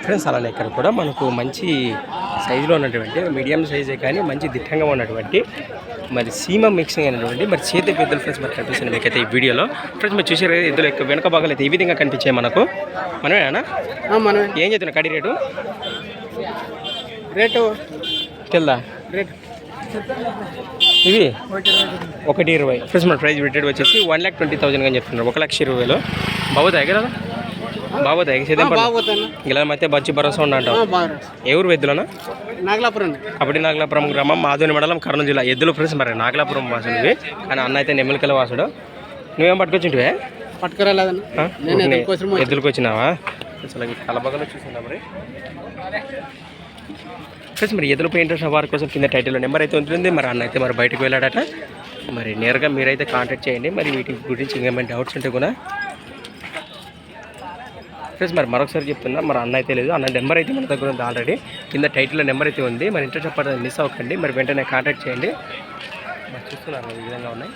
Friends అలానే ఇక్కడ కూడా మనకు మంచి సైజులో ఉన్నటువంటి మీడియం సైజే కానీ మంచి దిట్టంగా ఉన్నటువంటి మరి సీమ మిక్సింగ్ అయినటువంటి మరి చేతి పెద్దలు ఫ్రెండ్స్ మరి కనిపిస్తుంది మీకైతే ఈ వీడియోలో. ఫ్రెండ్స్ మీరు చూసారు కదా ఎద్దులు ఎక్కువ వెనక భాగాలు అయితే ఈ విధంగా కనిపించాయి మనకు. మనమేనా మనమే. ఏం చెప్తున్నా కడి రేటు తెల్దా ఇవి 1,20,000 ఫ్రెండ్స్ మన ప్రైస్ రేటెడ్ వచ్చేసి 1,20,000 అని చెప్తున్నారు. 1,20,000 బాగుతాయి కదా బాగుతాయి సేద్యం ఇలా అయితే మంచి భరోసా ఉన్నట్టు. ఎవరు ఎద్దులనా అప్పటి నాగలాపురం గ్రామం మాధుని మండలం కర్నూలు జిల్లా ఎద్దులు ఫ్రెండ్స్ మరి నాగలాపురం వాసుడివి కానీ అన్న అయితే నెమ్మలికల వాసుడు. నువ్వేం పట్టుకొచ్చింటివే ఎద్దులకు వచ్చినావా అసలు కలబగలో చూసిందా మరి ఫ్రెండ్స్ మరి ఎదురుపై ఇంట్రెస్ట్ వారి కోసం కింద టైటిల్లో నెంబర్ అయితే ఉంటుంది. మరి అన్న అయితే మరి బయటకు వెళ్ళాడట. మరి నేరుగా మీరైతే కాంటాక్ట్ చేయండి. మరి వీటి గురించి ఇంకేమైనా డౌట్స్ ఉంటే కూడా ఫ్రెండ్స్ మరి మరొకసారి చెప్తున్నా మరి అన్న అయితే లేదు అన్న నెంబర్ అయితే మన దగ్గర ఉంది ఆల్రెడీ కింద టైటిల్లో నెంబర్ అయితే ఉంది. మరి ఇంట్రెస్ట్ చెప్పడం మిస్ అవ్వకండి. మరి వెంటనే కాంటాక్ట్ చేయండి. మరి చూస్తున్నారు ఈ విధంగా ఉన్నాయి.